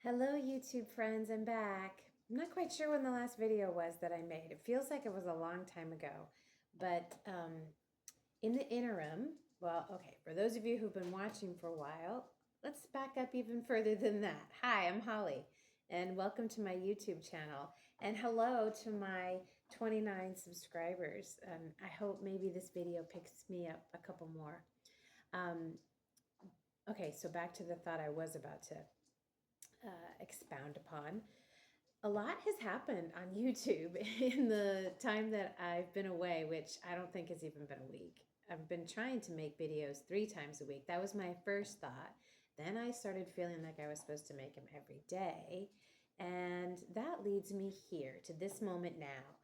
Hello, YouTube friends, I'm back. I'm not quite sure when the last video was that I made. It feels like it was a long time ago. But in the interim, well, okay, for those of you who've been watching for a while, let's back up even further than that. Hi, I'm Holly, and welcome to my YouTube channel. And hello to my 29 subscribers. I hope maybe this video picks me up a couple more. Okay, so back to the thought I was about to expound upon. A lot has happened on YouTube in the time that I've been away, which I don't think has even been a week. I've been trying to make videos 3 times a week. That was my first thought. Then I started feeling like I was supposed to make them every day. And that leads me here to this moment now,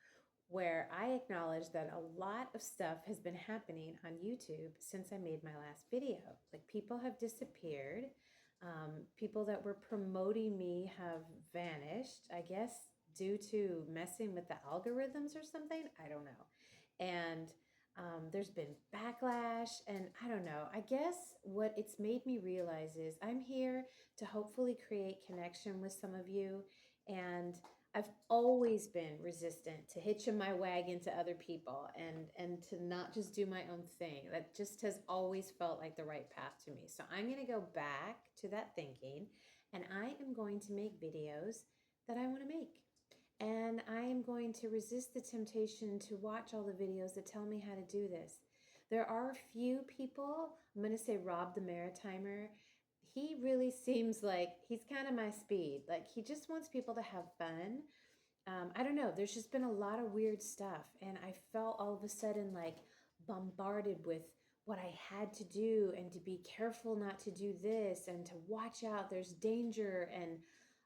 where I acknowledge that a lot of stuff has been happening on YouTube since I made my last video. Like, people have disappeared. People that were promoting me have vanished, I guess, due to messing with the algorithms or something. I don't know. And there's been backlash, and I don't know. I guess what it's made me realize is I'm here to hopefully create connection with some of you. And I've always been resistant to hitching my wagon to other people and to not just do my own thing. That just has always felt like the right path to me. So I'm going to go back to that thinking, and I am going to make videos that I want to make. And I am going to resist the temptation to watch all the videos that tell me how to do this. There are a few people, I'm going to say Rob the Maritimer. He really seems like he's kind of my speed. Like, he just wants people to have fun. I don't know. There's just been a lot of weird stuff. And I felt all of a sudden like bombarded with what I had to do and to be careful not to do this and to watch out. There's danger. And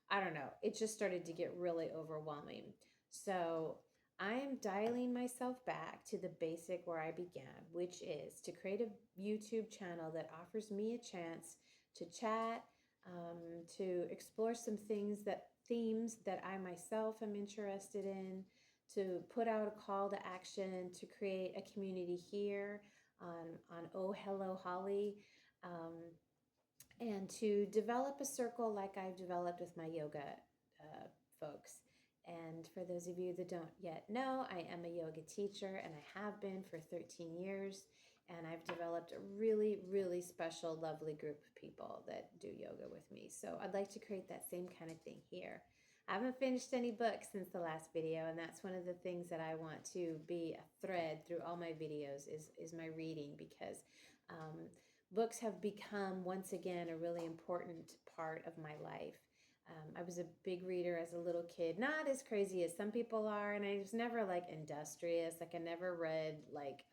I don't know. It just started to get really overwhelming. So I am dialing myself back to the basic where I began, which is to create a YouTube channel that offers me a chance to chat, to explore some themes that I myself am interested in, to put out a call to action, to create a community here on Oh Hello Holly, and to develop a circle like I've developed with my yoga folks. And for those of you that don't yet know, I am a yoga teacher, and I have been for 13 years. And I've developed a really, really special, lovely group of people that do yoga with me. So I'd like to create that same kind of thing here. I haven't finished any books since the last video, and that's one of the things that I want to be a thread through all my videos is my reading, because books have become, once again, a really important part of my life. I was a big reader as a little kid, not as crazy as some people are, and I was never like industrious. Like, I never read like,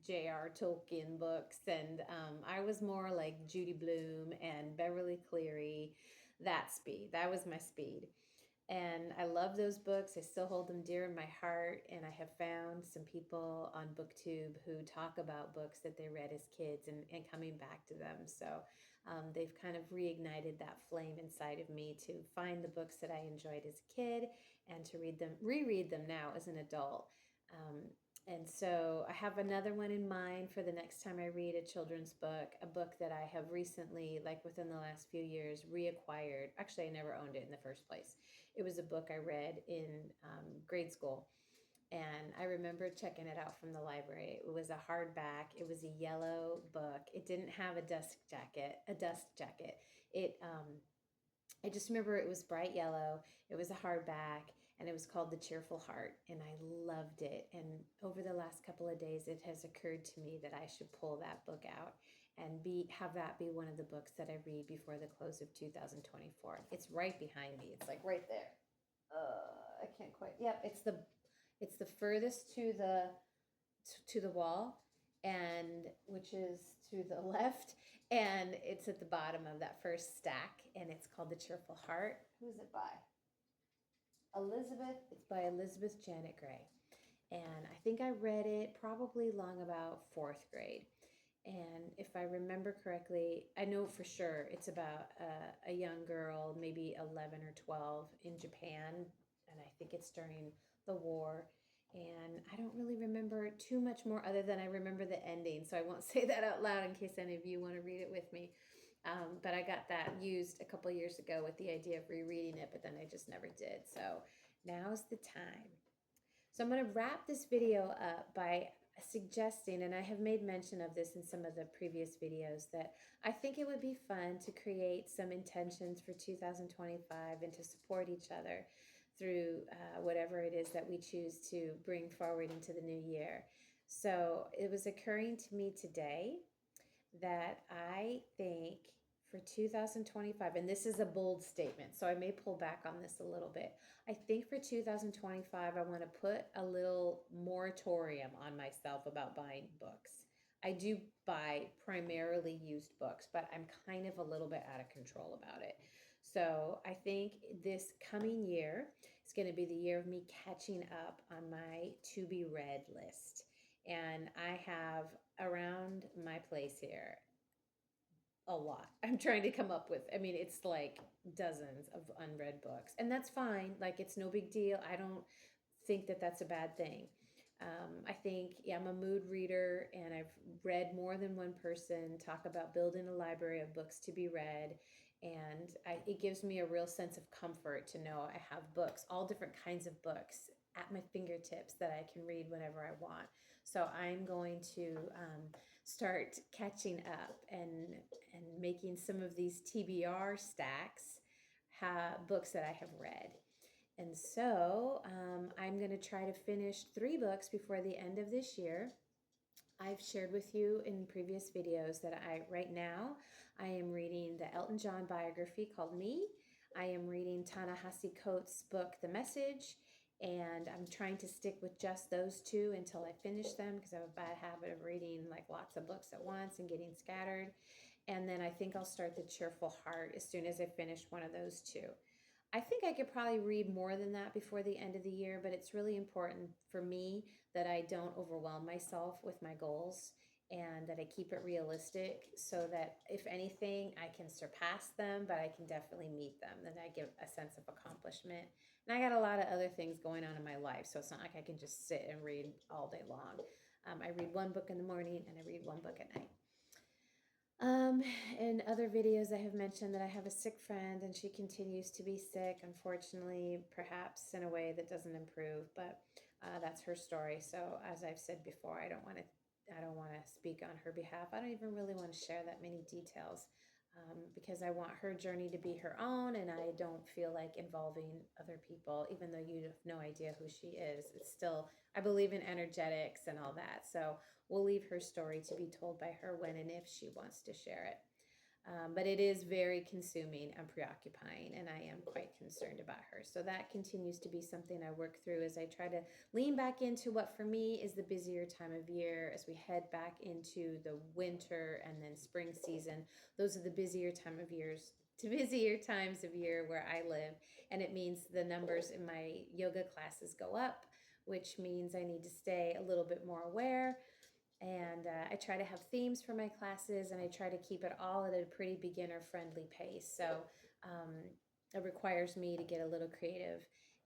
J.R. Tolkien books, and I was more like Judy Blume and Beverly Cleary, that speed. That was my speed. And I love those books. I still hold them dear in my heart. And I have found some people on BookTube who talk about books that they read as kids and coming back to them. So they've kind of reignited that flame inside of me to find the books that I enjoyed as a kid and to reread them now as an adult. And so I have another one in mind for the next time I read a children's book, a book that I have recently, like within the last few years, reacquired. Actually, I never owned it in the first place. It was a book I read in grade school, and I remember checking it out from the library. It was a hardback. It was a yellow book. It didn't have a dust jacket. It I just remember it was bright yellow. It was a hardback, and it was called The Cheerful Heart, and I loved it. And over the last couple of days, it has occurred to me that I should pull that book out and have that be one of the books that I read before the close of 2024. It's right behind me. It's like right there. I can't quite. Yep, it's the furthest to the wall, and which is to the left, and it's at the bottom of that first stack, and it's called The Cheerful Heart. Who's it by? Elizabeth. It's by Elizabeth Janet Gray. And I think I read it probably long about fourth grade. And if I remember correctly, I know for sure it's about a young girl, maybe 11 or 12, in Japan. And I think it's during the war. And I don't really remember too much more other than I remember the ending. So I won't say that out loud in case any of you want to read it with me. But I got that used a couple years ago with the idea of rereading it, but then I just never did. So now's the time. So I'm going to wrap this video up by suggesting, and I have made mention of this in some of the previous videos, that I think it would be fun to create some intentions for 2025 and to support each other through whatever it is that we choose to bring forward into the new year. So it was occurring to me today that I think for 2025, and this is a bold statement, so I may pull back on this a little bit. I think for 2025, I want to put a little moratorium on myself about buying books. I do buy primarily used books, but I'm kind of a little bit out of control about it. So I think this coming year is going to be the year of me catching up on my to be read list. And I have around my place here a lot. I'm trying to come up with, I mean, it's like dozens of unread books, and that's fine. Like, it's no big deal. I don't think that that's a bad thing. I think, yeah, I'm a mood reader, and I've read more than one person talk about building a library of books to be read. And it gives me a real sense of comfort to know I have books, all different kinds of books at my fingertips that I can read whenever I want. So I'm going to start catching up and making some of these TBR stacks books that I have read. And so I'm going to try to finish 3 books before the end of this year. I've shared with you in previous videos that right now I am reading the Elton John biography called Me. I am reading Ta-Nehisi Coates' book, The Message, and I'm trying to stick with just those 2 until I finish them, because I have a bad habit of reading like lots of books at once and getting scattered. And then I think I'll start The Cheerful Heart as soon as I finish one of those 2. I think I could probably read more than that before the end of the year, but it's really important for me that I don't overwhelm myself with my goals and that I keep it realistic, so that if anything, I can surpass them, but I can definitely meet them. Then I get a sense of accomplishment. And I got a lot of other things going on in my life, so it's not like I can just sit and read all day long. I read one book in the morning and I read one book at night. In other videos, I have mentioned that I have a sick friend, and she continues to be sick, unfortunately, perhaps in a way that doesn't improve, but that's her story. So as I've said before, I don't want to speak on her behalf. I don't even really want to share that many details, because I want her journey to be her own, and I don't feel like involving other people, even though you have no idea who she is. It's still, I believe in energetics and all that. So we'll leave her story to be told by her when and if she wants to share it. But it is very consuming and preoccupying, and I am quite concerned about her. So that continues to be something I work through as I try to lean back into what for me is the busier time of year as we head back into the winter and then spring season. Those are the busier times of year where I live, and it means the numbers in my yoga classes go up, which means I need to stay a little bit more aware. And I try to have themes for my classes, and I try to keep it all at a pretty beginner-friendly pace. So it requires me to get a little creative.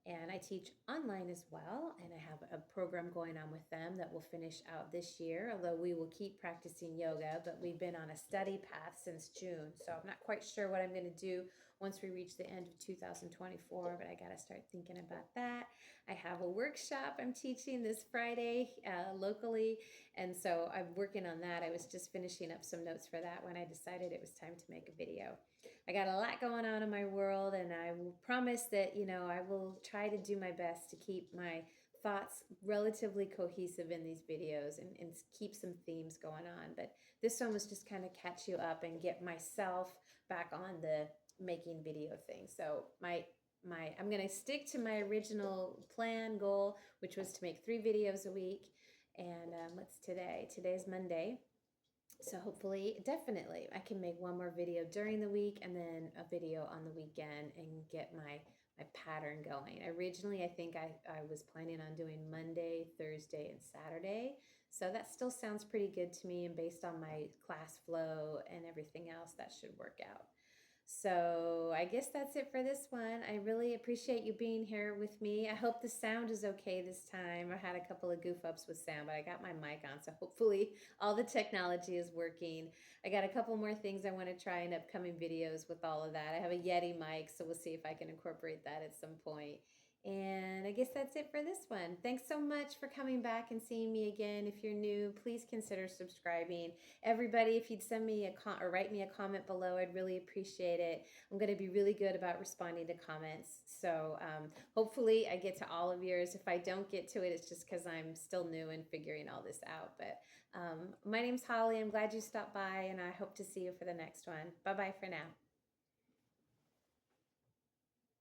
And I teach online as well, and I have a program going on with them that will finish out this year, although we will keep practicing yoga, but we've been on a study path since June. So I'm not quite sure what I'm going to do once we reach the end of 2024, but I got to start thinking about that. I have a workshop I'm teaching this Friday locally, and so I'm working on that. I was just finishing up some notes for that when I decided it was time to make a video. I got a lot going on in my world, and I will promise that, I will try to do my best to keep my thoughts relatively cohesive in these videos and keep some themes going on. But this one was just kind of catch you up and get myself back on the making video thing. So I'm going to stick to my original plan goal, which was to make 3 videos a week. And what's today? Today's Monday. So hopefully, definitely, I can make one more video during the week and then a video on the weekend and get my pattern going. Originally, I think I was planning on doing Monday, Thursday, and Saturday. So that still sounds pretty good to me, and based on my class flow and everything else, that should work out. So I guess that's it for this one. I really appreciate you being here with me. I hope the sound is okay this time. I had a couple of goof ups with sound, but I got my mic on, so hopefully all the technology is working. I got a couple more things I want to try in upcoming videos with all of that. I have a Yeti mic, so we'll see if I can incorporate that at some point. And I guess that's it for this one. Thanks so much for coming back and seeing me again. If you're new, please consider subscribing. Everybody, if you'd send me or write me a comment below, I'd really appreciate it. I'm going to be really good about responding to comments. So hopefully I get to all of yours. If I don't get to it, it's just because I'm still new and figuring all this out. But my name's Holly. I'm glad you stopped by, and I hope to see you for the next one. Bye-bye for now.